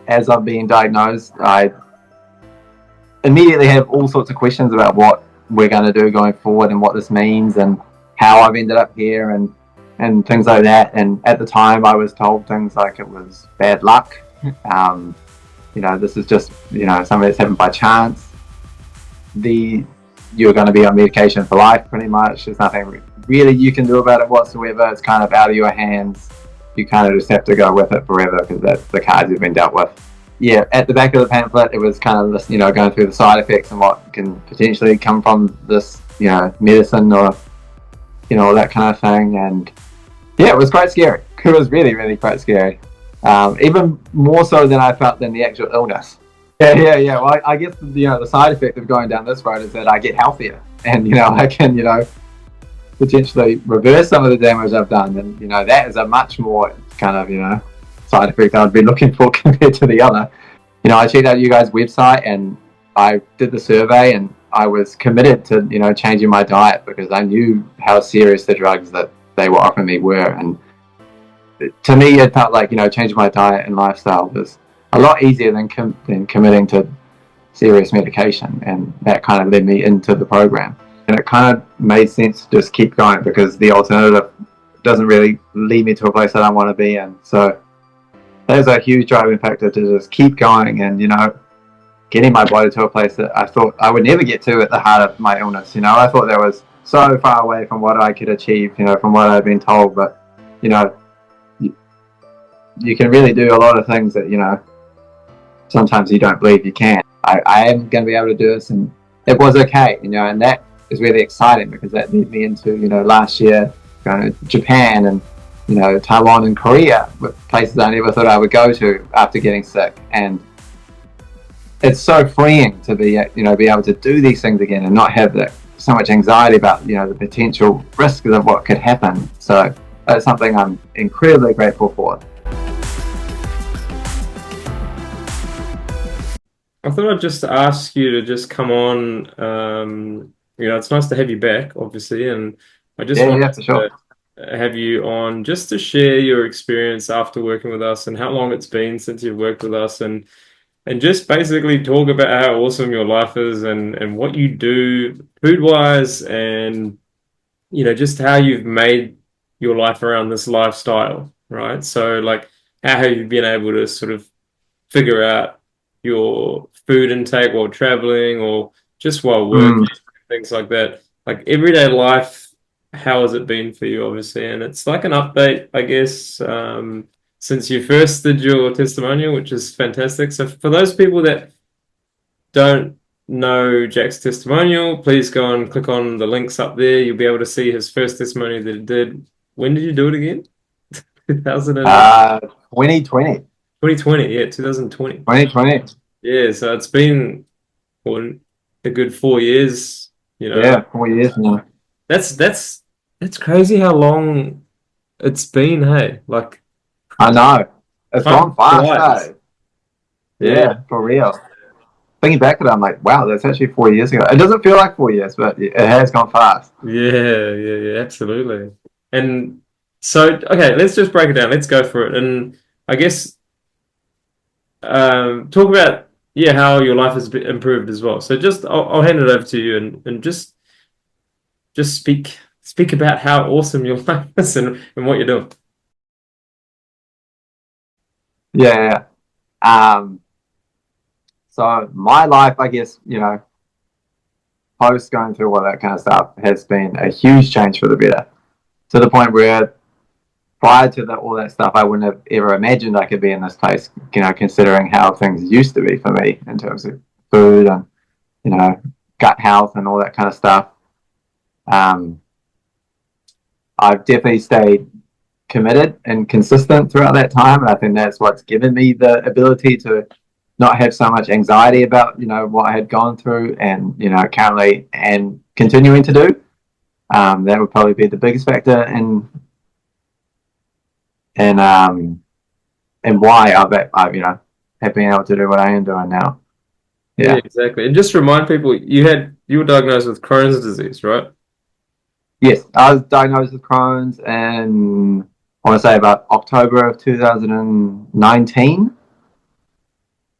as I'm being diagnosed, I immediately have all sorts of questions about what we're going to do going forward and what this means and how I've ended up here and things like that. And at the time, I was told things like it was bad luck. This is just something that's happened by chance. You're going to be on medication for life, pretty much. There's nothing really you can do about it whatsoever. It's kind of out of your hands. You kind of just have to go with it forever because that's the cards you've been dealt with. Yeah, at the back of the pamphlet, it was kind of this, going through the side effects and what can potentially come from this, medicine or, that kind of thing. And yeah, it was quite scary. It was really, really quite scary. Even more so than I felt than the actual illness. Yeah. Well, I guess, the side effect of going down this road is that I get healthier and, I can, potentially reverse some of the damage I've done. And, that is a much more kind of, side effect I'd be looking for compared to the other. I checked out you guys' website and I did the survey and I was committed to, changing my diet because I knew how serious the drugs that they were offering me were. And to me, it felt like, changing my diet and lifestyle was a lot easier than committing to serious medication. And that kind of led me into the program. And it kind of made sense to just keep going because the alternative doesn't really lead me to a place that I want to be in. So that is a huge driving factor to just keep going and, getting my body to a place that I thought I would never get to at the heart of my illness. I thought that was so far away from what I could achieve, from what I've been told. But, you can really do a lot of things that, sometimes you don't believe you can. I am going to be able to do this, and it was okay, and that is really exciting because that led me into, last year going to Japan and, Taiwan and Korea, places I never thought I would go to after getting sick. And it's so freeing to be able to do these things again and not have so much anxiety about, the potential risks of what could happen. So that's something I'm incredibly grateful for. I thought I'd just ask you to just come on. It's nice to have you back, obviously, and I just Yeah, wanted for sure. to have you on just to share your experience after working with us and how long it's been since you've worked with us and just basically talk about how awesome your life is and what you do food wise and just how you've made your life around this lifestyle, right? So like how have you been able to sort of figure out your food intake while traveling or just while working, things like that. Like everyday life, how has it been for you, obviously? And it's like an update, I guess, since you first did your testimonial, which is fantastic. So for those people that don't know Jack's testimonial, please go and click on the links up there. You'll be able to see his first testimonial that he did. When did you do it again? 2000 2020. 2020, yeah, 2020. 2020. Yeah, so it's been well, a good 4 years, Yeah, 4 years now. That's crazy how long it's been, hey? Like I know. It's time gone fast, flies. eh? Yeah. Yeah, for real. Thinking back at it, I'm like, wow, that's actually 4 years ago. It doesn't feel like 4 years, but it has gone fast. Yeah, absolutely. And so okay, let's just break it down. Let's go for it. And I guess talk about how your life has improved as well. So just I'll hand it over to you and just speak about how awesome your life is and what you're doing. Yeah. Um, so my life, I guess, post going through all that kind of stuff has been a huge change for the better. To the point where prior to all that stuff, I wouldn't have ever imagined I could be in this place, considering how things used to be for me in terms of food and, gut health and all that kind of stuff. Um, I've definitely stayed committed and consistent throughout that time, and I think that's what's given me the ability to not have so much anxiety about what I had gone through and currently and continuing to do. That would probably be the biggest factor in and why I've have been able to do what I am doing now. Yeah, Yeah. exactly. And just remind people, you were diagnosed with Crohn's disease, right? Yes, I was diagnosed with Crohn's in I want to say about October of 2019.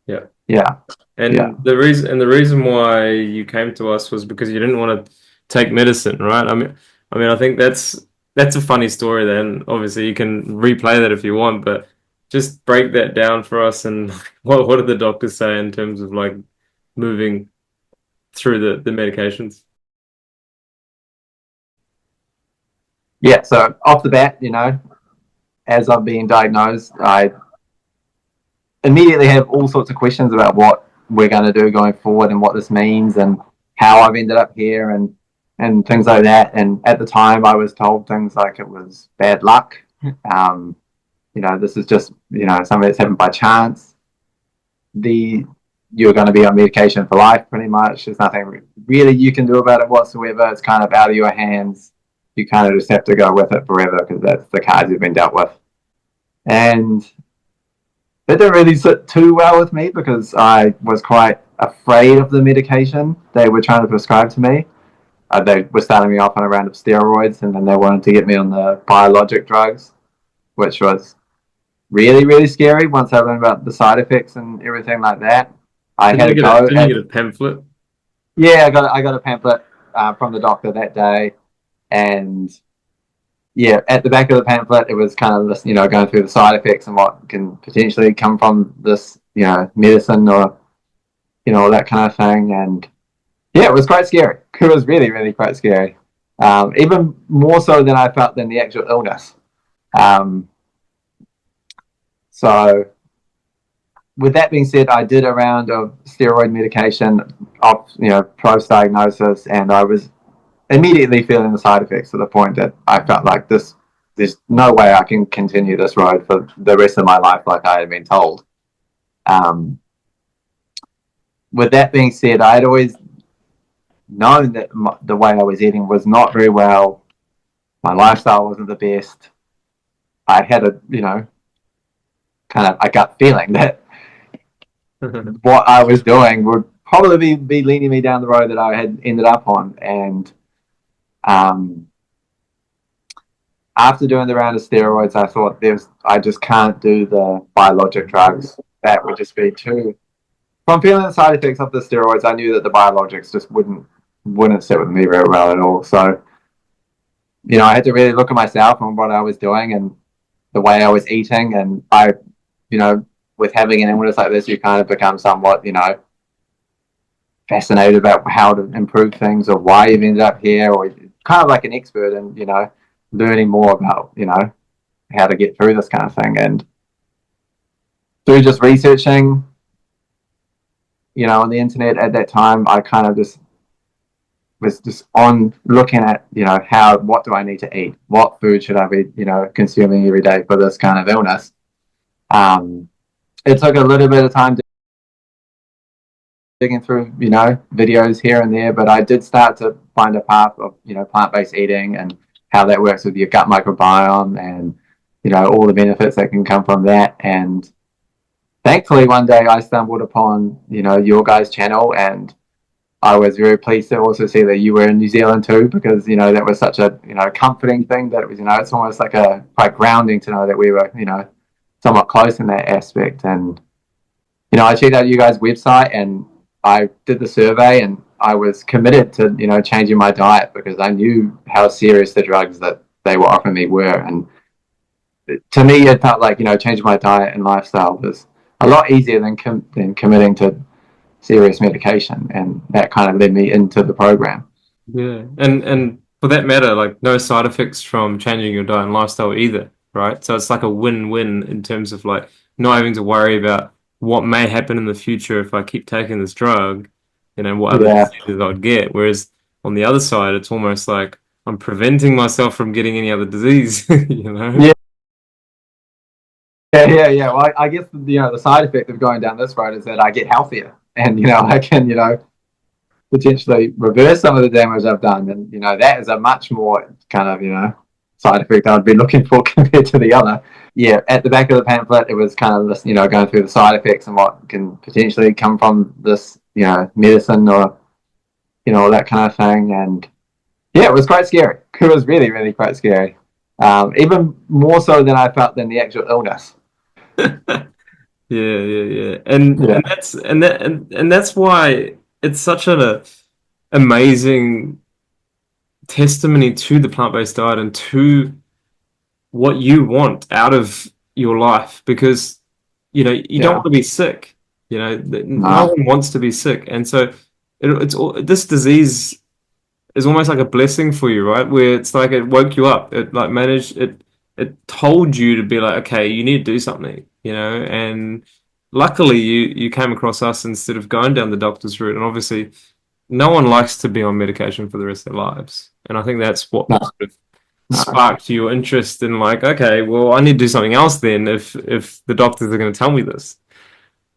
Yeah. Yeah, yeah, And the reason why you came to us was because you didn't want to take medicine, right? I mean, I think that's a funny story then. Obviously, you can replay that if you want, but just break that down for us and what did the doctors say in terms of like moving through the medications? yeah. So off the bat, as I'm being diagnosed, I immediately have all sorts of questions about what we're going to do going forward and what this means and how I've ended up here and things like that. And at the time, I was told things like it was bad luck. Um, this is just something that's happened by chance. The You're going to be on medication for life, pretty much. There's nothing really you can do about it whatsoever. It's kind of out of your hands. You kind of just have to go with it forever because that's the cards you've been dealt with. And it didn't really sit too well with me because I was quite afraid of the medication they were trying to prescribe to me. They were starting me off on a round of steroids, and then they wanted to get me on the biologic drugs, which was really, really scary once I learned about the side effects and everything like that. I Didn't had you a get a go didn't you at, get a pamphlet? yeah, I got a pamphlet from the doctor that day, and yeah, at the back of the pamphlet, it was kind of this, going through the side effects and what can potentially come from this, medicine or, that kind of thing. And yeah, it was quite scary. It was really, really quite scary. Even more so than I felt than the actual illness. Um, so, with that being said, I did a round of steroid medication of, post diagnosis, and I was immediately feeling the side effects to the point that I felt like there's no way I can continue this road for the rest of my life like I had been told. Um, with that being said, I had always known that the way I was eating was not very well. My lifestyle wasn't the best. I had a, kind of a gut feeling that what I was doing would probably be leading me down the road that I had ended up on. And um, after doing the round of steroids, I thought I just can't do the biologic drugs. That would just be too. From feeling the side effects of the steroids, I knew that the biologics just wouldn't sit with me very well at all. So, I had to really look at myself and what I was doing and the way I was eating. And you know, with having an illness like this, you kind of become somewhat, fascinated about how to improve things or why you've ended up here, or kind of like an expert in, learning more about, how to get through this kind of thing. And through just researching, on the internet at that time, I kind of just was just on looking at, what do I need to eat? What food should I be, consuming every day for this kind of illness? It took a little bit of time digging through, videos here and there, but I did start to find a path of, plant-based eating and how that works with your gut microbiome and, all the benefits that can come from that. And thankfully, one day I stumbled upon, your guys' channel, and I was very pleased to also see that you were in New Zealand too, because, that was such a, comforting thing that it was, it's almost like a quite grounding to know that we were, somewhat close in that aspect. And, I checked out you guys' website and I did the survey, and I was committed to, changing my diet because I knew how serious the drugs that they were offering me were. And to me, it felt like, changing my diet and lifestyle was a lot easier than committing to serious medication. And that kind of led me into the program. Yeah, and for that matter, like no side effects from changing your diet and lifestyle either, right? So it's like a win-win in terms of like not having to worry about what may happen in the future if I keep taking this drug, what other Yeah. diseases I'd get. Whereas on the other side, it's almost like I'm preventing myself from getting any other disease, you know? Yeah. Yeah. Well, I guess, the side effect of going down this road is that I get healthier and, I can, potentially reverse some of the damage I've done. And, that is a much more kind of, side effect I'd be looking for compared to the other. Yeah, at the back of the pamphlet, it was kind of this, going through the side effects and what can potentially come from this, medicine or, that kind of thing. And yeah, it was quite scary. It was really, really quite scary. Even more so than I felt than the actual illness. Yeah. And Yeah, that's why it's such an amazing testimony to the plant-based diet and to what you want out of your life because you don't yeah, want to be sick. No no, one wants to be sick, and so it's all this disease is almost like a blessing for you, right? Where it's like it woke you up. It like managed it told you to be like, okay, you need to do something, and luckily you came across us instead of going down the doctor's route. And obviously no one likes to be on medication for the rest of their lives. And I think that's what no, sort of no. sparked your interest in like, okay, well, I need to do something else then if the doctors are going to tell me this.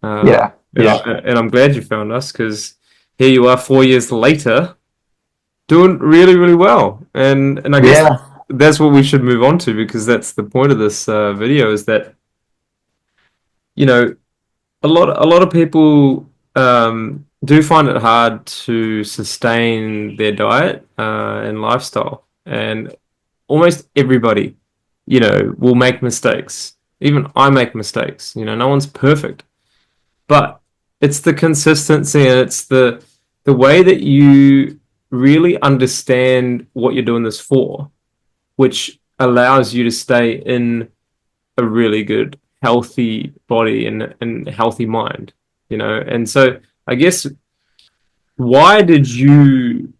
Yeah, And yeah, I'm glad you found us because here you are 4 years later doing really, really well. And I guess yeah. that's what we should move on to because that's the point of this video is that, you know, a lot of people do find it hard to sustain their diet and lifestyle. And almost everybody, will make mistakes. Even I make mistakes. No one's perfect. But it's the consistency and it's the way that you really understand what you're doing this for, which allows you to stay in a really good, healthy body and healthy mind. And so I guess why did you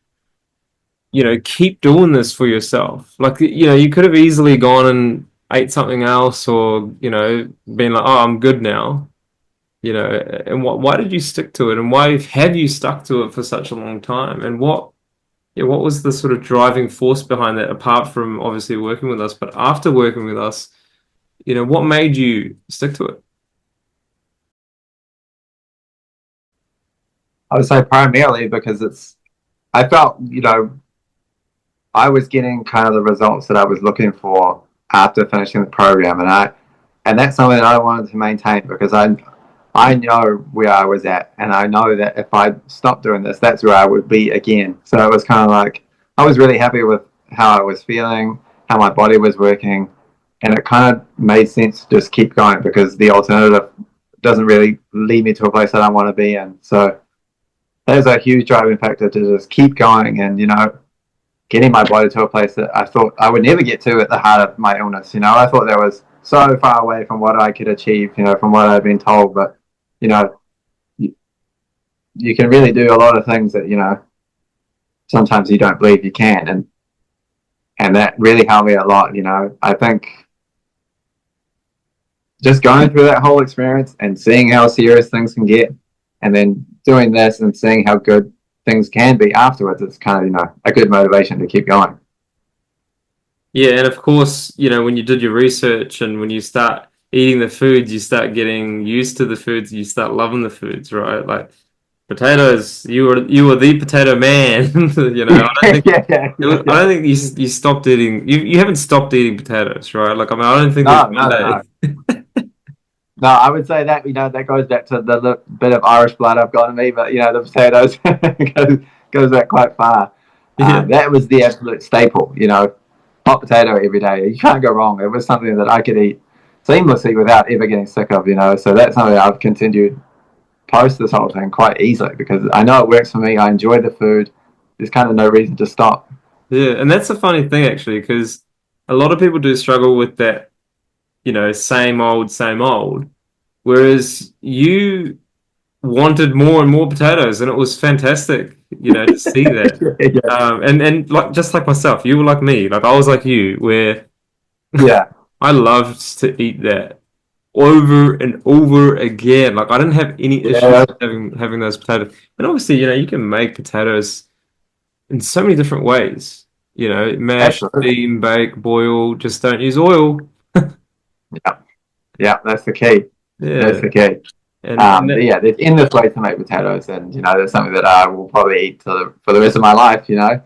keep doing this for yourself? Like, you could have easily gone and ate something else or, been like, oh, I'm good now, and why did you stick to it? And why have you stuck to it for such a long time? And what was the sort of driving force behind that, apart from obviously working with us, but after working with us, what made you stick to it? I would say primarily because I felt, I was getting kind of the results that I was looking for after finishing the program, and that's something that I wanted to maintain because I know where I was at, and I know that if I stopped doing this, that's where I would be again. So it was kind of like I was really happy with how I was feeling, how my body was working, and it kind of made sense to just keep going because the alternative doesn't really lead me to a place that I want to be in. So there's a huge driving factor to just keep going and getting my body to a place that I thought I would never get to at the heart of my illness. I thought that was so far away from what I could achieve, from what I'd been told. But you know, you, you can really do a lot of things that sometimes you don't believe you can, and that really helped me a lot. I think just going through that whole experience and seeing how serious things can get, and then doing this and seeing how good things can be afterwards, it's kind of a good motivation to keep going. Yeah, and of course, when you did your research and when you start eating the foods, you start getting used to the foods, you start loving the foods, right? Like potatoes, you were the potato man. I don't think Yeah, yeah, it was, yeah, I yeah. don't think you stopped eating. You haven't stopped eating potatoes, right? Like I don't think there's No, one no, day. no. No, I would say that that goes back to the bit of Irish blood I've got in me, but the potatoes goes back quite far. Yeah. That was the absolute staple. Hot potato every day. You can't go wrong. It was something that I could eat seamlessly without ever getting sick of. So that's something I've continued post this whole thing quite easily because I know it works for me. I enjoy the food. There's kind of no reason to stop. Yeah, and that's a funny thing actually, because a lot of people do struggle with that, same old. Whereas you wanted more and more potatoes, and it was fantastic, to see that. Yeah, And like just like myself, you were like me, like I was like you, where yeah, I loved to eat that over and over again. Like I didn't have any issues yeah, having those potatoes. And obviously, you can make potatoes in so many different ways. Mash, absolutely. steam, bake, boil. Just don't use oil. Yeah, yeah, that's the key. That's Yeah, the key. and But that, yeah, there's endless ways to make potatoes, and that's something that I will probably eat for the rest of my life. I don't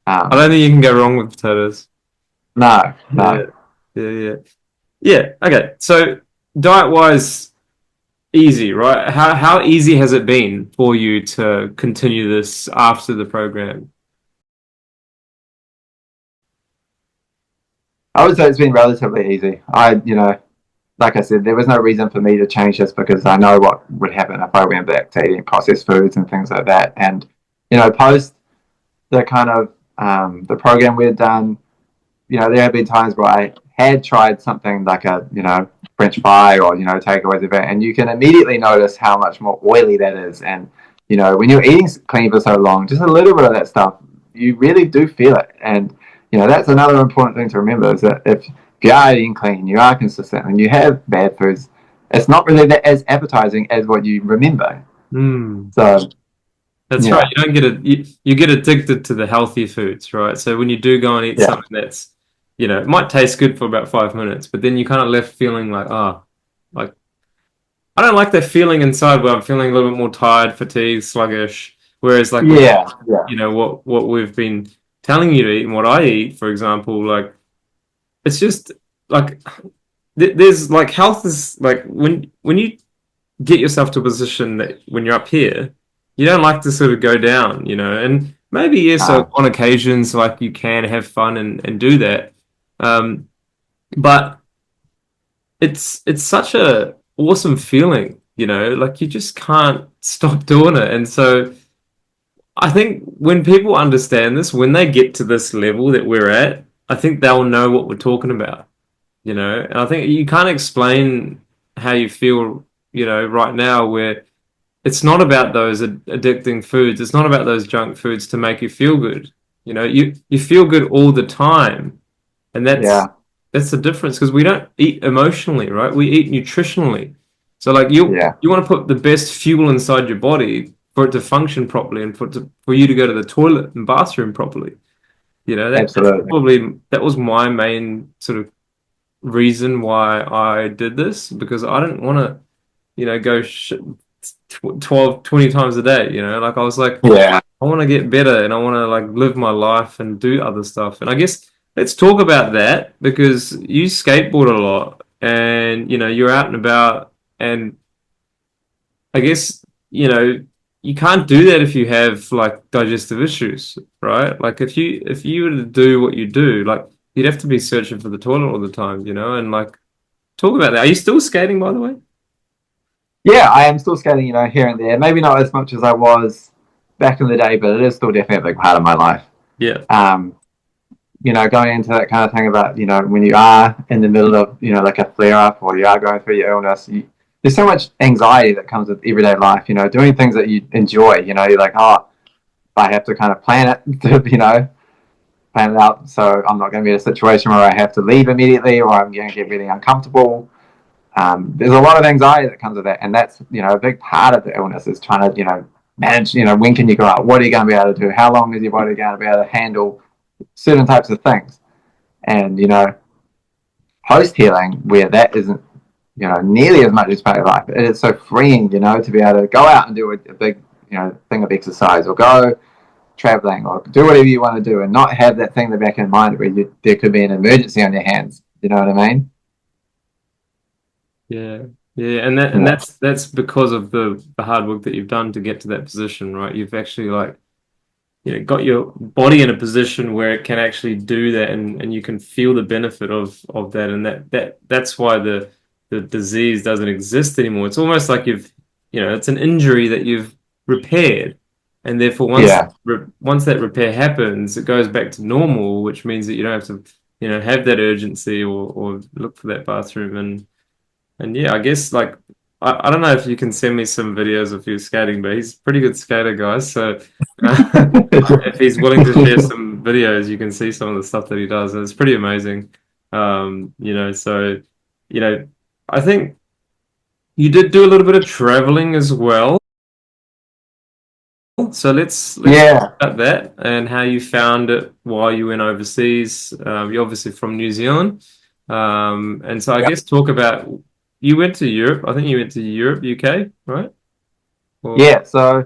Um, think you can go wrong with potatoes. no, Yeah, no. yeah. Yeah. Okay. So diet wise, easy, right? How easy has it been for you to continue this after the program? I would say it's been relatively easy. I like I said, there was no reason for me to change this because I know what would happen if I went back to eating processed foods and things like that. And post the kind of the program we had done, there have been times where I had tried something like a French fry or takeaways of it, and you can immediately notice how much more oily that is. And when you're eating clean for so long, just a little bit of that stuff, you really do feel it. And that's another important thing to remember is that if you are eating clean, you are consistent, and you have bad foods, it's not really that as appetizing as what you remember. Mm. So That's right. yeah, You don't get you get addicted to the healthy foods, right? So when you do go and eat yeah, something that's, it might taste good for about 5 minutes, but then you kind of left feeling like, like I don't like that feeling inside where I'm feeling a little bit more tired, fatigued, sluggish. Whereas like when yeah, yeah, what we've been telling you to eat and what I eat, for example, like it's just like there's like health is like when you get yourself to a position that when you're up here, you don't like to sort of go down, and maybe yes, so uh, on occasions like you can have fun and do that, but it's such a awesome feeling, like you just can't stop doing it, and so I think when people understand this, when they get to this level that we're at, I think they'll know what we're talking about, and I think you can't explain how you feel, right now where it's not about those addicting foods. It's not about those junk foods to make you feel good. You feel good all the time, and that's yeah, that's the difference because we don't eat emotionally, right? We eat nutritionally. So like you yeah, you want to put the best fuel inside your body for it to function properly and for you to go to the toilet and bathroom properly. That's absolutely. probably that was my main sort of reason why I did this because I didn't want to go 12, 20 times a day, like I was like, Yeah, I want to get better and I want to like live my life and do other stuff. And I guess let's talk about that because you skateboard a lot and, you're out and about and I guess, you can't do that if you have like digestive issues, right? Like if you were to do what you do, like you'd have to be searching for the toilet all the time, and like talk about that. Are you still skating, by the way? yeah, I am still skating, here and there. Maybe not as much as I was back in the day, but it is still definitely a big part of my life. Yeah. Um, going into that kind of thing about, when you are in the middle of, like a flare up or you are going through your illness, there's so much anxiety that comes with everyday life, doing things that you enjoy, you're like, oh, I have to kind of plan it, to, plan it out so I'm not going to be in a situation where I have to leave immediately or I'm going to get really uncomfortable. There's a lot of anxiety that comes with that, and that's a big part of the illness is trying to manage. When can you go out? What are you going to be able to do? How long is your body going to be able to handle certain types of things? And post healing, where that isn't nearly as much as part of life, it is so freeing. To be able to go out and do a big thing of exercise or go traveling or do whatever you want to do and not have that thing in the back of your mind where there could be an emergency on your hands. You know what I mean? Yeah, yeah, and Yeah. that's because of the hard work that you've done to get to that position, right? You've actually like got your body in a position where it can actually do that, and you can feel the benefit of that, and that's why the disease doesn't exist anymore. It's almost like it's an injury that you've repaired, and therefore Yeah. once that repair happens, it goes back to normal, which means that you don't have to have that urgency or look for that bathroom and yeah, I guess like I don't know if you can send me some videos of you skating, but he's a pretty good skater, guys. So if he's willing to share some videos, you can see some of the stuff that he does, and it's pretty amazing. So you know, I think you did do a little bit of traveling as well. So let's talk Yeah. about that and how you found it while you went overseas. You're obviously from New Zealand, and so I Yeah. guess talk about you went to Europe. I think you went to Europe, UK, right? Or Yeah. So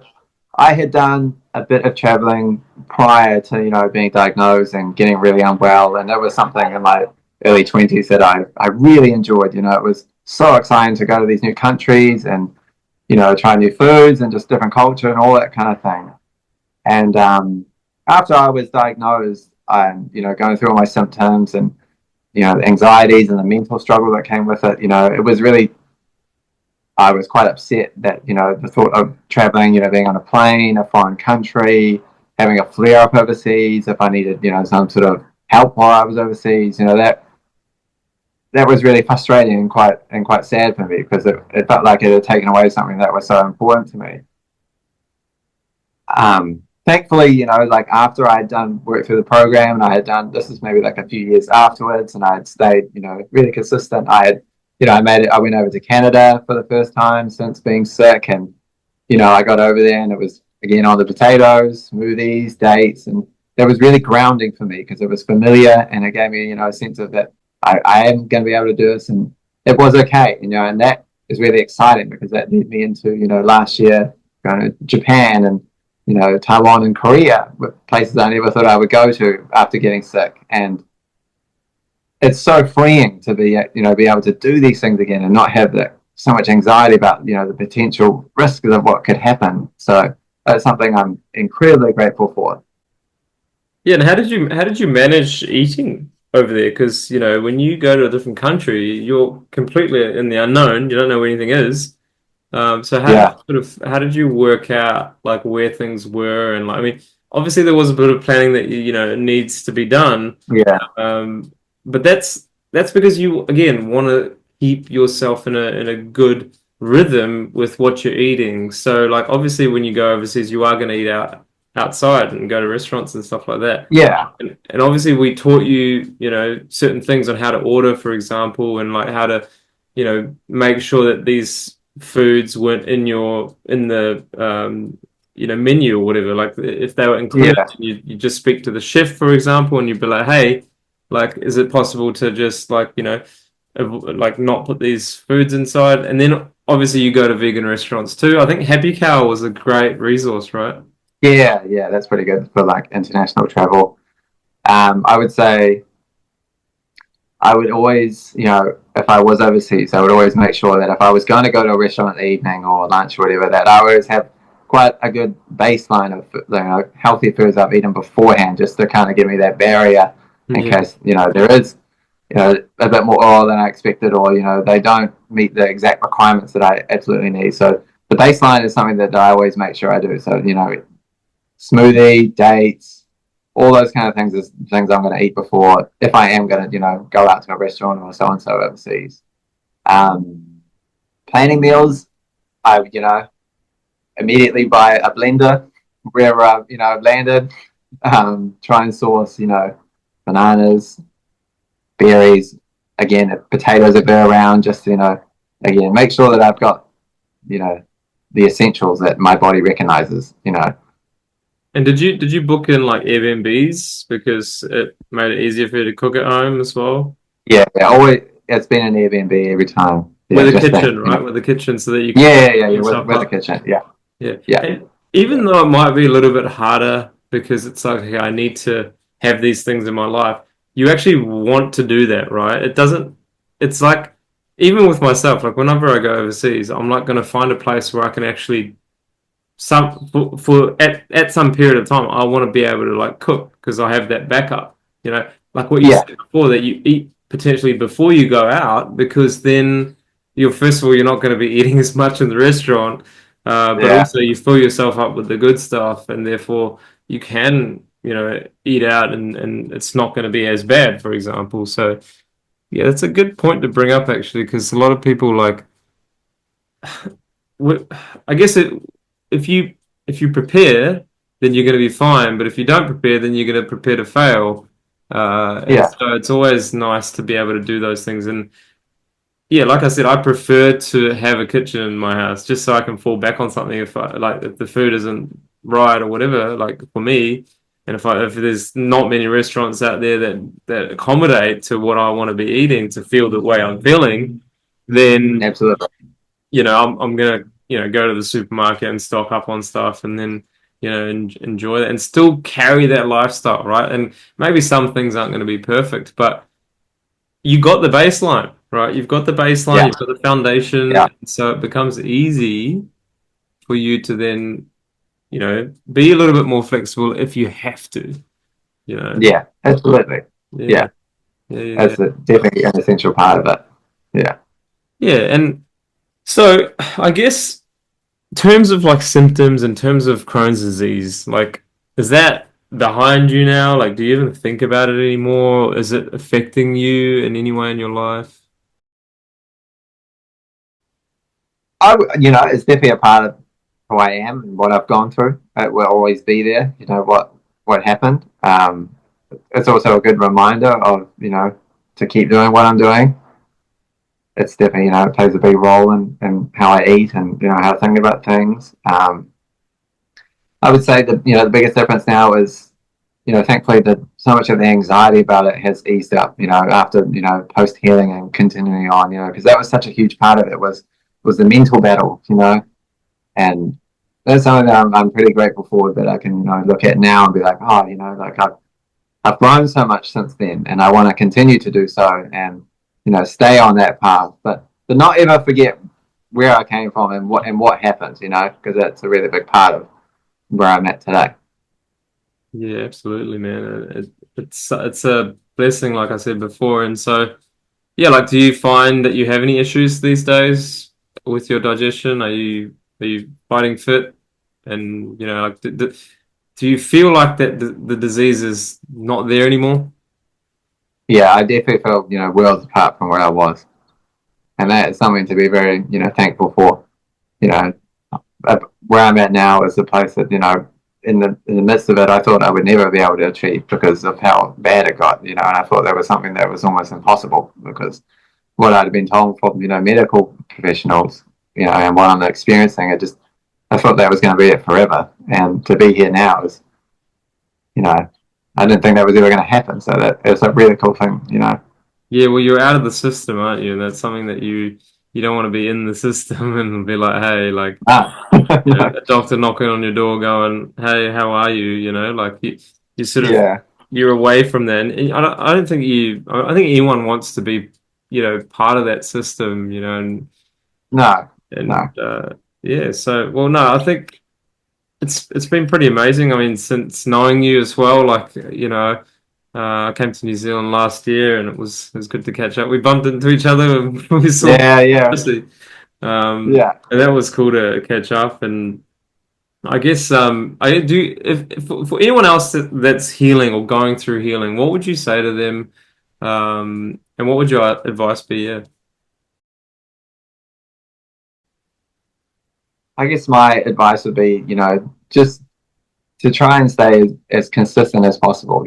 I had done a bit of traveling prior to being diagnosed and getting really unwell, and it was something in my early 20s that I really enjoyed. It was so exciting to go to these new countries and try new foods and just different culture and all that kind of thing. And after I was diagnosed, I'm going through all my symptoms and the anxieties and the mental struggle that came with it. It was really, I was quite upset that, the thought of traveling, being on a plane, a foreign country, having a flare up overseas, if I needed, some sort of help while I was overseas, that was really frustrating and quite sad for me, because it felt like it had taken away something that was so important to me. Thankfully, like after I had done work through the program, and I had done, this is maybe like a few years afterwards, and I had stayed, really consistent. I went over to Canada for the first time since being sick, and I got over there, and it was again on the potatoes, smoothies, dates, and that was really grounding for me, because it was familiar, and it gave me, a sense of that I am going to be able to do this, and it was okay, and that is really exciting, because that led me into, last year going to Japan and, Taiwan and Korea, places I never thought I would go to after getting sick. And it's so freeing to be able to do these things again and not have so much anxiety about, the potential risks of what could happen. So that's something I'm incredibly grateful for. Yeah, and how did you manage eating over there? Because, when you go to a different country, you're completely in the unknown. You don't know where anything is. So Yeah, how did you work out like where things were, and like, I mean, obviously there was a bit of planning that needs to be done. yeah, Um, but that's because you again want to keep yourself in a good rhythm with what you're eating. So like obviously when you go overseas, you are going to eat outside and go to restaurants and stuff like that. yeah, And obviously we taught you, certain things on how to order, for example, and like how to, make sure that these foods weren't in the menu or whatever. Like if they were included, yeah, you just speak to the chef, for example, and you'd be like, hey, like, is it possible to just like, like not put these foods inside? And then obviously you go to vegan restaurants too. I think Happy Cow was a great resource, right? yeah. That's pretty good for like international travel. I would say I would always, if I was overseas, I would always make sure that if I was going to go to a restaurant in the evening or lunch or whatever, that I always have quite a good baseline of, healthy foods I've eaten beforehand, just to kind of give me that barrier in Yeah. case, there is, a bit more oil than I expected, or, they don't meet the exact requirements that I absolutely need. So the baseline is something that I always make sure I do. So, smoothie, dates, all those kind of things is things I'm going to eat before, if I am going to, go out to a restaurant or so and so overseas. Um, Planning meals, I, immediately buy a blender wherever I've, landed. Try and source, bananas, berries. Again, if potatoes are there around, just, again, make sure that I've got, you know, the essentials that my body recognizes. And did you book in like Airbnbs because it made it easier for you to cook at home as well? Yeah, yeah, always, it's been an Airbnb every time. Yeah, With a just that, kitchen, right? With a kitchen so that you can yeah, yourself with the up. kitchen. Yeah, Yeah. yeah, And even though it might be a little bit harder because it's like, okay, I need to have these things in my life, you actually want to do that, right? It doesn't, it's like, even with myself, like whenever I go overseas, I'm like going to find a place where I can actually, at some period of time, I want to be able to like cook because I have that backup, like what you yeah, said before, that you eat potentially before you go out because then you're, first of all, you're not going to be eating as much in the restaurant, but yeah, also you fill yourself up with the good stuff, and therefore you can, eat out, and it's not going to be as bad, for example. So yeah, that's a good point to bring up actually, because a lot of people like, I guess if you if you prepare, then you're going to be fine. But if you don't prepare, then you're going to prepare to fail. And yeah, so it's always nice to be able to do those things. And yeah, like I said, I prefer to have a kitchen in my house just so I can fall back on something if the food isn't right or whatever, like for me. And if there's not many restaurants out there that accommodate to what I want to be eating to feel the way I'm feeling, then absolutely. I'm gonna go to the supermarket and stock up on stuff, and then enjoy that and still carry that lifestyle, right? And maybe some things aren't going to be perfect, but you got the baseline, right? You've got the baseline, Yeah, you've got the foundation, yeah, so it becomes easy for you to then be a little bit more flexible if you have to. yeah, absolutely. Yeah. Yeah. Yeah. It's definitely an essential part of it. Yeah. Yeah, and so I guess in terms of like symptoms, in terms of Crohn's disease, like is that behind you now? Like, do you even think about it anymore? Is it affecting you in any way in your life? It's definitely a part of who I am and what I've gone through. It will always be there. What happened. It's also a good reminder of to keep doing what I'm doing. It's definitely it plays a big role in how I eat and how I think about things. I would say that the biggest difference now is thankfully that so much of the anxiety about it has eased up. After post healing and continuing on. Because that was such a huge part of it was the mental battle. And that's something that I'm pretty grateful for that I can look at now and be like, oh, like I've grown so much since then, and I want to continue to do so, and stay on that path, but not ever forget where I came from and what happens, because that's a really big part of where I'm at today. Yeah, absolutely, man. It's a blessing, like I said before. And so, yeah, like, do you find that you have any issues these days with your digestion? Are you fighting fit? And like, do you feel like that the disease is not there anymore? Yeah, I definitely felt worlds apart from where I was, and that is something to be very thankful for. You know, where I'm at now is a place that in the midst of it, I thought I would never be able to achieve because of how bad it got. And I thought that was something that was almost impossible because what I'd been told from medical professionals, and what I'm experiencing, I thought that was going to be it forever, and to be here now is you know I didn't think that was ever going to happen. So that it's a really cool thing. Yeah, well, you're out of the system, aren't you? And that's something that you don't want to be in the system and be like, hey, like Ah, a doctor knocking on your door going, hey, how are you? Like you sort of yeah, you're away from that. And I don't think I think anyone wants to be, part of that system, no, no, and yeah, so well, no, I think it's been pretty amazing. I mean, since knowing you as well, like, I came to New Zealand last year and it was good to catch up. We bumped into each other when we saw yeah, yeah, Jersey. yeah. And that was cool to catch up. And I guess I do if for anyone else that's healing or going through healing, what would you say to them? And what would your advice be? Yeah. I guess my advice would be, just to try and stay as consistent as possible.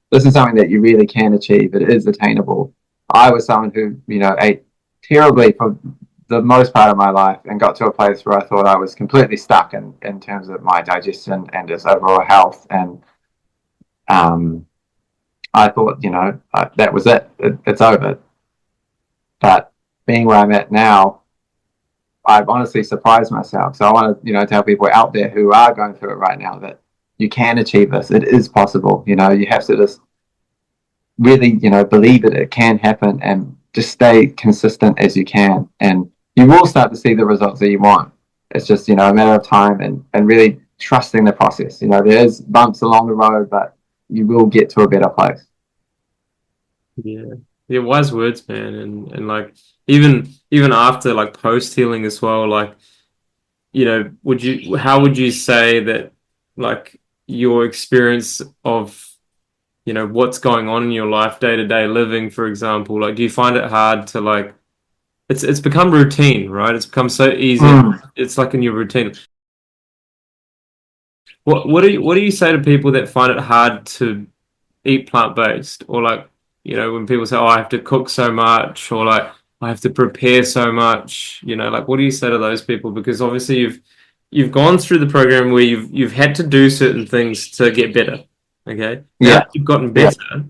This is something that you really can achieve. It is attainable. I was someone who, ate terribly for the most part of my life and got to a place where I thought I was completely stuck in terms of my digestion and just overall health. And um, I thought, that was it's over. But being where I'm at now, I've honestly surprised myself. So I want to, tell people out there who are going through it right now that you can achieve this. It is possible. You have to just really, believe that it can happen and just stay consistent as you can. And you will start to see the results that you want. It's just, a matter of time and really trusting the process. There's bumps along the road, but you will get to a better place. Yeah. Yeah, wise words, man. And like even after like post healing as well, like, how would you say that like your experience of, what's going on in your life, day to day living, for example, like do you find it hard to like it's become routine, right? It's become so easy. Mm. It's like in your routine. What do you say to people that find it hard to eat plant-based, or like, when people say, oh, I have to cook so much, or like I have to prepare so much, like what do you say to those people? Because obviously you've gone through the program where you've had to do certain things to get better. Okay. Now Yeah. that you've gotten Yeah. better,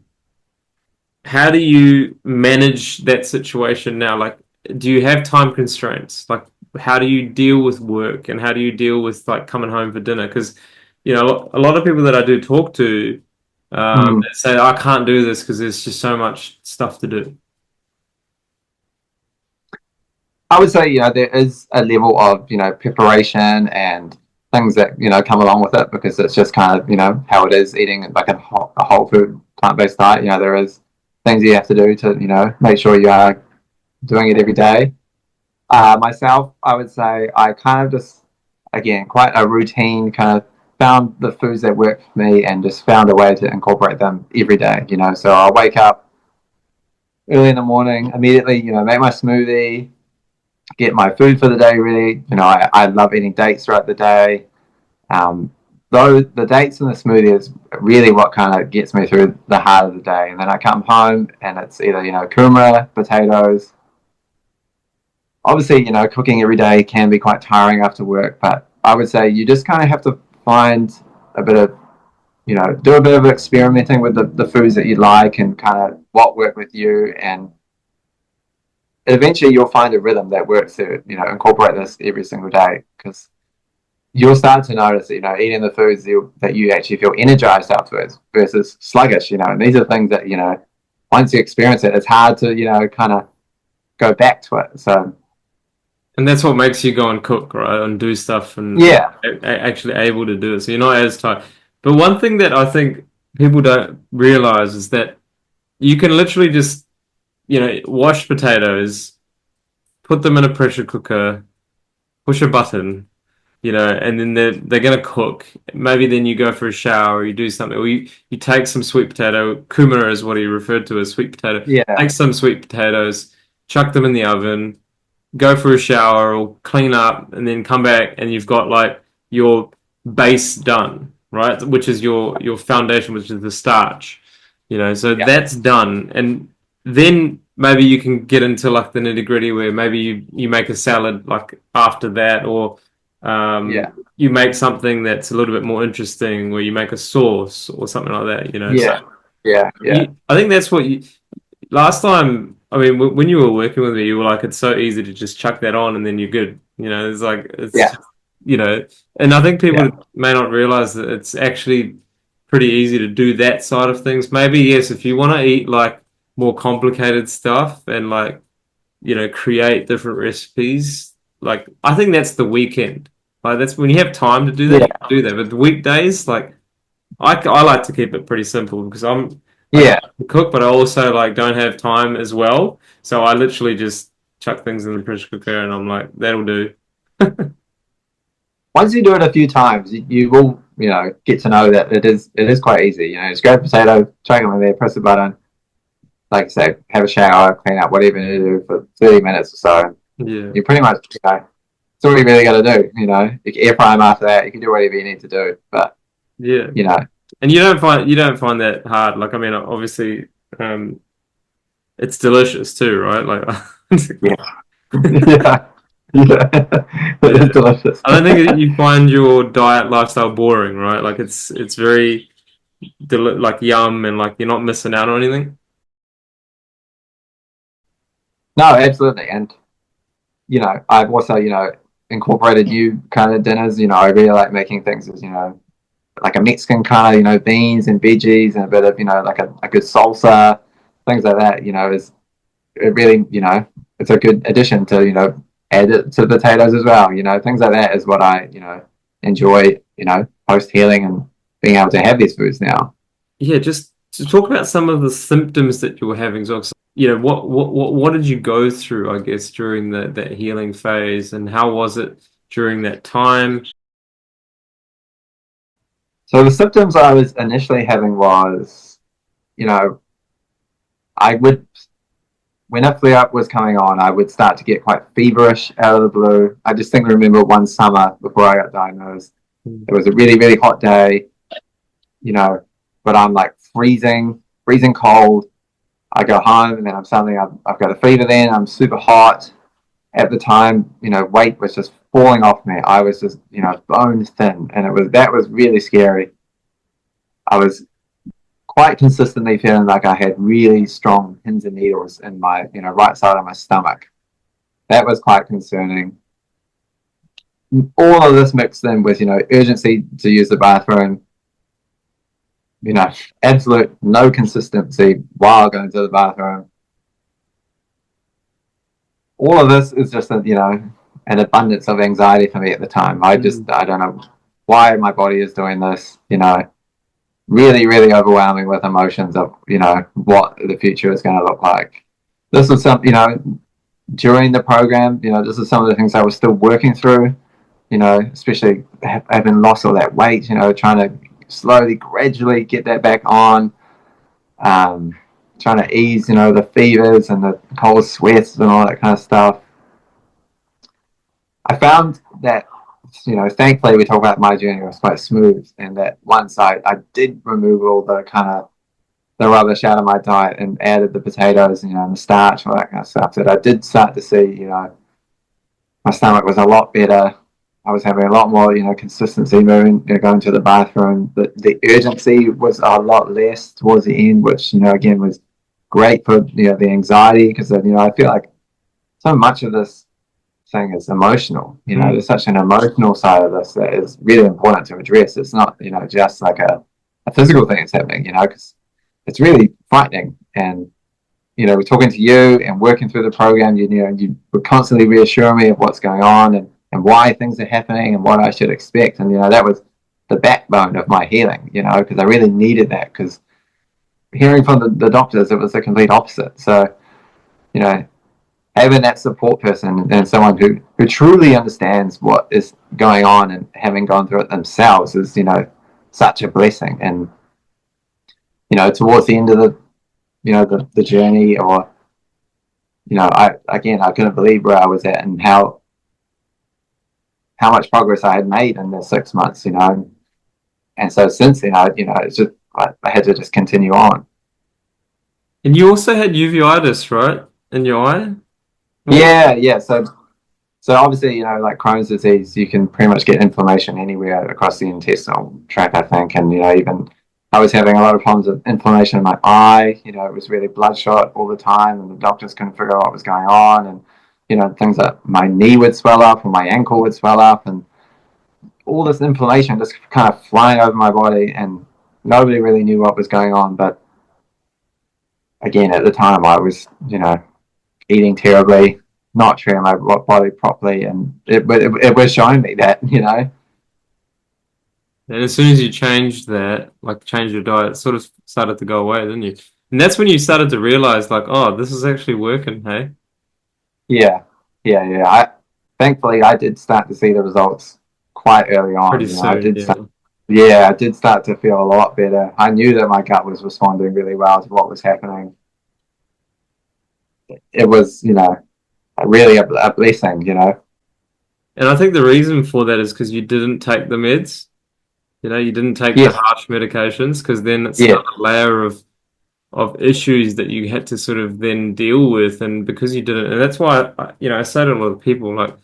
how do you manage that situation now? Like, do you have time constraints? Like, how do you deal with work and how do you deal with like coming home for dinner? Because, a lot of people that I do talk to Mm. that say, I can't do this because there's just so much stuff to do. I would say, there is a level of, preparation and things that, come along with it because it's just kind of, how it is eating like a whole food plant based diet. There is things you have to do to, make sure you are doing it every day. Myself, I would say I kind of just, again, quite a routine kind of found the foods that work for me and just found a way to incorporate them every day, So I'll wake up early in the morning, immediately, make my smoothie, get my food for the day ready. I love eating dates throughout the day. Um, though the dates and the smoothie is really what kind of gets me through the heart of the day. And then I come home and it's either, kumara, potatoes. Obviously, cooking every day can be quite tiring after work, but I would say you just kind of have to find a bit of, do a bit of experimenting with the foods that you like and kind of what work with you. And eventually you'll find a rhythm that works to, incorporate this every single day, because you'll start to notice that, eating the foods that you actually feel energized afterwards versus sluggish, and these are things that, once you experience it, it's hard to, kind of go back to it. So, And that's what makes you go and cook, right? And do stuff and yeah, actually able to do it. So you're not as tired. But one thing that I think people don't realize is that you can literally just, wash potatoes, put them in a pressure cooker, push a button, and then they're gonna cook. Maybe then you go for a shower, or you do something, or you take some sweet potato. Kumara is what he referred to as sweet potato. yeah, Take some sweet potatoes, chuck them in the oven, go for a shower or clean up, and then come back, and you've got like your base done, right? Which is your foundation, which is the starch. So yeah, that's done, and then maybe you can get into like the nitty gritty where maybe you make a salad like after that, or yeah, you make something that's a little bit more interesting, where you make a sauce or something like that. yeah, So yeah, yeah, I think that's what you last time. I mean, when you were working with me, you were like, it's so easy to just chuck that on and then you're good. It's like yeah, and I think yeah, people may not realize that it's actually pretty easy to do that side of things. Maybe yes, if you want to eat like more complicated stuff and like create different recipes. Like I think that's the weekend. Like that's when you have time to do that, you yeah, can do that. But the weekdays, like I like to keep it pretty simple because I yeah. can cook, but I also like don't have time as well. So I literally just chuck things in the pressure cooker, and I'm like, that'll do. Once you do it a few times, you will, get to know that it is quite easy. Just grab a potato, chuck it in there, press the button, like I say, have a shower, clean up, whatever you do for 30 minutes or so. Yeah, You pretty much, it's all you really got to do. You can air fry them after that. You can do whatever you need to do. But, yeah. you know, And you don't find that hard. Like I mean, obviously, um, it's delicious too, right? Like, yeah, yeah, yeah, it is yeah. delicious. I don't think that you find your diet lifestyle boring, right? Like it's very like yum and like you're not missing out on anything. No, absolutely. And, I've also, incorporated new kind of dinners. I really like making things as, like a Mexican kind of, beans and veggies and a bit of, like a good salsa, things like that, is it really, it's a good addition to, add it to the potatoes as well. Things like that is what I, enjoy, post healing and being able to have these foods now. Yeah, just to talk about some of the symptoms that you were having. So, what did you go through, I guess, during that healing phase, and how was it during that time? So the symptoms I was initially having was, you know, I would, when a flare up was coming on, I would start to get quite feverish out of the blue. I just think I remember one summer before I got diagnosed. It was a really, really hot day, you know, but I'm like freezing cold. I go home and then I'm suddenly, I've got a fever then. I'm super hot. At the time, weight was just falling off me. I was just, bone thin. And that was really scary. I was quite consistently feeling like I had really strong pins and needles in my, right side of my stomach. That was quite concerning. All of this mixed in with, urgency to use the bathroom, you know, absolute no consistency while going to the bathroom. All of this is just an abundance of anxiety for me at the time. I Mm. don't know why my body is doing this. really, really overwhelming with emotions of, you know, what the future is going to look like. This was some, you know, during the program, you know, this is some of the things I was still working through, you know, especially having lost all that weight, you know, trying to slowly, gradually get that back on, trying to ease, you know, the fevers and the cold sweats and all that kind of stuff. I found that, you know, thankfully we talk about my journey was quite smooth, and that once I did remove all the kind of the rubbish out of my diet and added the potatoes, you know, and the starch, all that kind of stuff, that I did start to see, you know, my stomach was a lot better. I was having a lot more, you know, consistency moving, you know, going to the bathroom. The urgency was a lot less towards the end, which, you know, again was great for, you know, the anxiety, because, you know, I feel like so much of this thing is emotional. You know, there's such an emotional side of this that is really important to address. It's not, you know, just like a physical thing that's happening, you know, because it's really frightening. And, you know, we're talking to you and working through the program, you know, you were constantly reassuring me of what's going on, and why things are happening and what I should expect. And, you know, that was the backbone of my healing, you know, because I really needed that, because hearing from the doctors, it was the complete opposite. So, you know, having that support person and someone who truly understands what is going on and having gone through it themselves is, you know, such a blessing. And, you know, towards the end of the, you know, the journey, or, you know, I couldn't believe where I was at and how much progress I had made in the 6 months, you know. And so since then, you know, it's just, I had to just continue on. And you also had uveitis, right? In your eye? What? Yeah. So obviously, you know, like Crohn's disease, you can pretty much get inflammation anywhere across the intestinal tract, I think. And, you know, even I was having a lot of problems with inflammation in my eye. You know, it was really bloodshot all the time, and the doctors couldn't figure out what was going on. And, you know, things like my knee would swell up or my ankle would swell up, and all this inflammation just kind of flying over my body, and nobody really knew what was going on. But again, at the time, I was, you know, eating terribly, not treating my body properly, and it was showing me that, you know. And as soon as you changed that, like changed your diet, it sort of started to go away, didn't you? And that's when you started to realize, like, oh, this is actually working, hey? Yeah, yeah. Thankfully I did start to see the results quite early Pretty on. You know, soon, yeah. I did start to feel a lot better. I knew that my gut was responding really well to what was happening. It was, you know, really a blessing, you know. And I think the reason for that is because you didn't take the meds. You know, you didn't take the Yes, harsh medications, because then it's yeah, another layer of issues that you had to sort of then deal with. And because you didn't, and that's why you know, I say to a lot of people, like,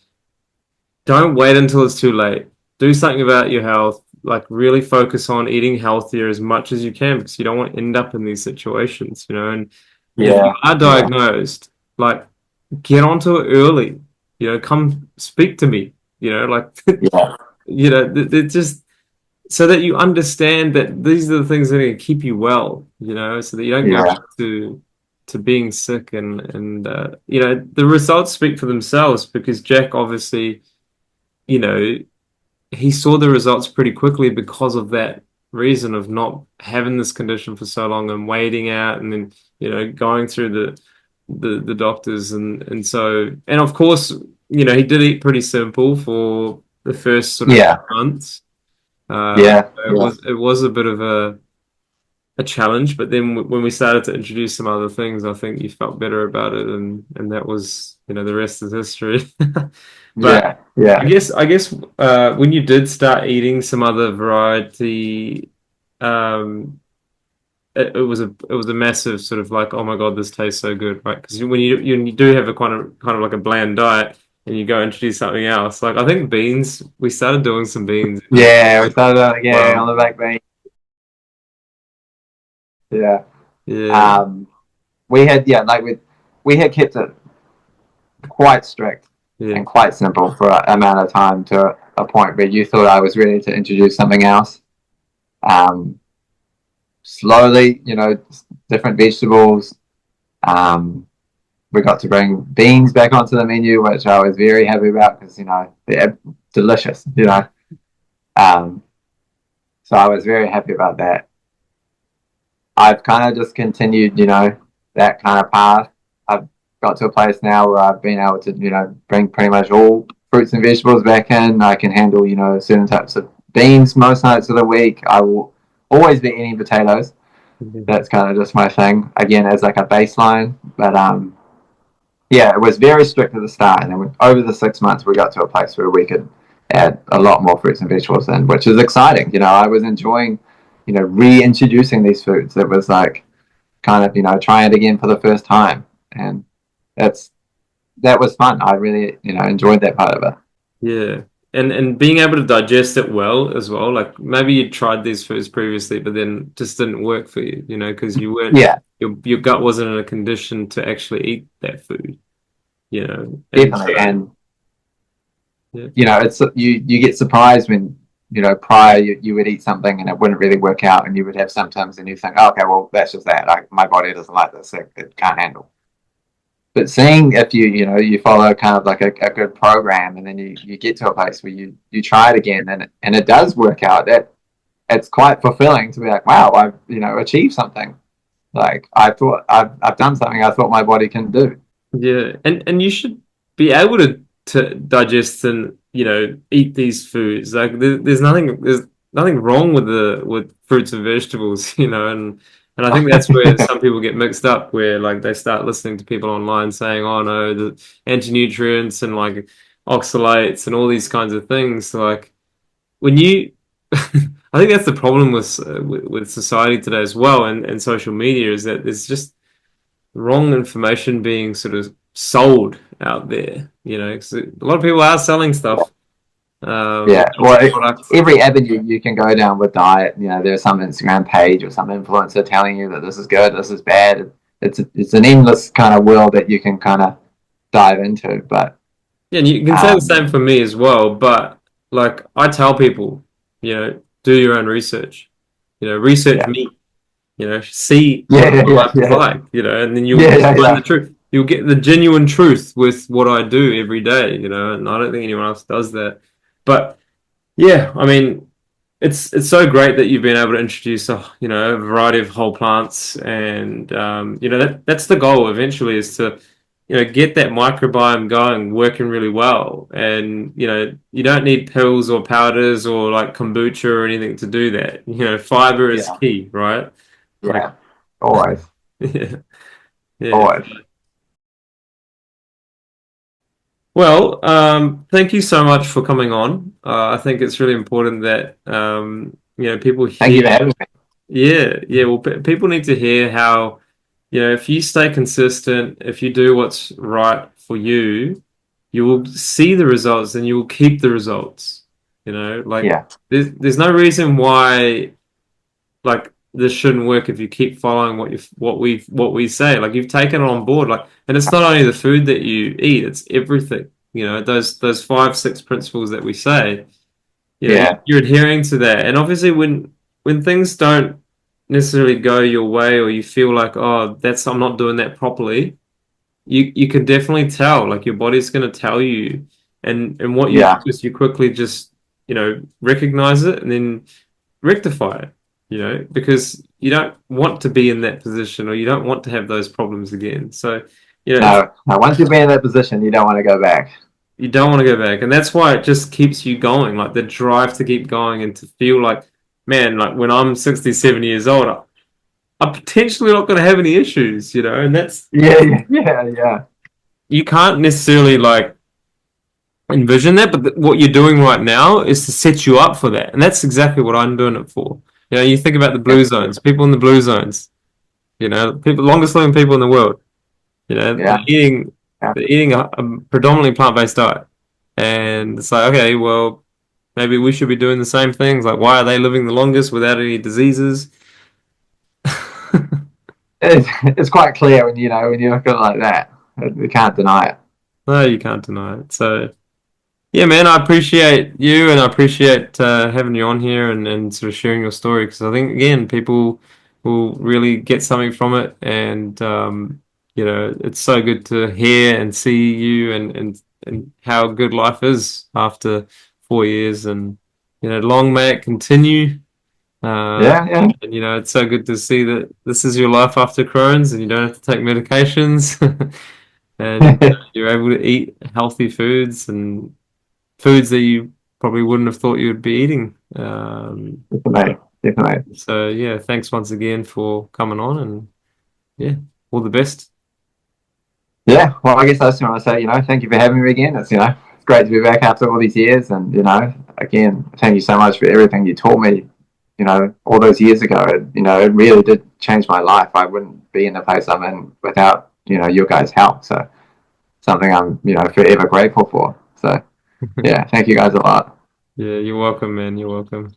don't wait until it's too late. Do something about your health. Like, really focus on eating healthier as much as you can, because you don't want to end up in these situations, you know. And if you yeah, are yeah, diagnosed, like, get onto it early. You know, come speak to me. You know, like, yeah, you know, it just so that you understand that these are the things that are going to keep you well. You know, so that you don't go yeah, back to being sick. And you know, the results speak for themselves, because Jack obviously, you know, he saw the results pretty quickly because of that reason of not having this condition for so long and waiting out, and then, you know, going through the doctors. And so, and of course, you know, he did eat pretty simple for the first sort of yeah, 2 months. yeah, yeah, It was a bit of a challenge, but then when we started to introduce some other things, I think you felt better about it, and that was, you know, the rest is history. But yeah, yeah. when you did start eating some other variety, um, it was a massive sort of like, oh my God, this tastes so good, right? Because when you do have a kind of like a bland diet, and you go introduce something else, like I think beans, we started doing some beans. Yeah, we started out again on Well, the back bench. Yeah. yeah, Um, we had, yeah, like we had kept it quite strict yeah. and quite simple for an amount of time, to a point where you thought I was ready to introduce something else. Um, Slowly, you know, different vegetables. Um, we got to bring beans back onto the menu, which I was very happy about, because, you know, they're delicious, you know. Um, so I was very happy about that. I've kind of just continued, that kind of path. I've got to a place now where I've been able to, bring pretty much all fruits and vegetables back in. I can handle, certain types of beans most nights of the week. I will always be eating potatoes. Mhm. That's kind of just my thing. Again, as like a baseline. But yeah, it was very strict at the start, and then over the 6 months, we got to a place where we could add a lot more fruits and vegetables in, which is exciting. I was enjoying, reintroducing these foods. It was like kind of, trying it again for the first time, and that's that was fun. I really, enjoyed that part of it. Yeah. And being able to digest it well as well. Like maybe you tried these foods previously, but then just didn't work for you, because you weren't Yeah, your gut wasn't in a condition to actually eat that food, And definitely. And yeah. it's you get surprised when prior you would eat something and it wouldn't really work out, and you would have symptoms, and you think, oh, okay, well that's just that. My body doesn't like this. It can't handle. But seeing if you follow kind of like a good program, and then you get to a place where you try it again, and it does work out, that it's quite fulfilling to be like, wow, I've achieved something. Like I thought I've done something I thought my body can do. Yeah, and you should be able to digest and eat these foods. Like there's nothing wrong with the with fruits and vegetables, and I think that's where some people get mixed up, where like they start listening to people online saying, "Oh no, the anti-nutrients and like oxalates and all these kinds of things." So, like when you, I think that's the problem with society today as well, and social media is that there's just wrong information being sort of sold out there, 'cause a lot of people are selling stuff, Yeah, these well, products. every avenue you can go down with diet, there's some Instagram page or some influencer telling you that this is good, this is bad. It's an endless kind of world that you can kind of dive into. But Yeah, and you can say the um, same for me as well, but like I tell people, do your own research, research yeah, me, see yeah, what yeah, my yeah, life is yeah, like, and then you'll yeah, yeah, find the yeah, truth. You'll get the genuine truth with what I do every day, and I don't think anyone else does that. But yeah, I mean, it's so great that you've been able to introduce a variety of whole plants, and that's the goal eventually is to get that microbiome going, working really well, and you don't need pills or powders or like kombucha or anything to do that. Fiber is yeah, key, right? Like, yeah. Always, yeah, yeah. always. Well, thank you so much for coming on. I think it's really important that people Thank hear. you for having me. Yeah, yeah. Well, people need to hear how, if you stay consistent, if you do what's right for you, you will see the results and you will keep the results. Like Yeah, there's no reason why like this shouldn't work if you keep following what we say. Like you've taken it on board. Like, and it's not only the food that you eat; it's everything. Those 5, 6 principles that we say. yeah, You're adhering to that, and obviously when things don't necessarily go your way, or you feel like, oh, that's I'm not doing that properly, you can definitely tell. Like your body's going to tell you, and what you do yeah. is you quickly just recognize it and then rectify it. Because you don't want to be in that position, or you don't want to have those problems again. So it's No, no. Once you've been in that position, you don't want to go back. you don't want to go back, and that's why it just keeps you going, like the drive to keep going and to feel like, man, like when I'm 60, 70 years old, I'm potentially not going to have any issues, and Yeah, yeah, yeah, yeah, you can't necessarily like envision that, but what you're doing right now is to set you up for that, and that's exactly what I'm doing it for. You think about the blue zones, people in the blue zones, people, longest living people in the world, they're yeah, eating yeah. they're eating a predominantly plant-based diet, and it's like, okay, well, maybe we should be doing the same things. Like, why are they living the longest without any diseases? It's quite clear when you look at it like that. You can't deny it. No, you can't deny it. So, yeah, man, I appreciate you and I appreciate having you on here and sort of sharing your story because I think, again, people will really get something from it. And, it's so good to hear and see you and how good life is after 4 years. And, long may it continue. Uh, Yeah, yeah, and you know, it's so good to see that this is your life after Crohn's, and you don't have to take medications, and you're able to eat healthy foods and foods that you probably wouldn't have thought you would be eating. definitely, definitely. So yeah, thanks once again for coming on, and yeah, all the best. Yeah, well, I guess I just want to say, thank you for having me again. It's great to be back after all these years, and again, thank you so much for everything you taught me. All those years ago, it really did change my life. I wouldn't be in the place I'm in without your guys' help. So something I'm forever grateful for. So yeah, thank you guys a lot. Yeah, you're welcome, man. You're welcome.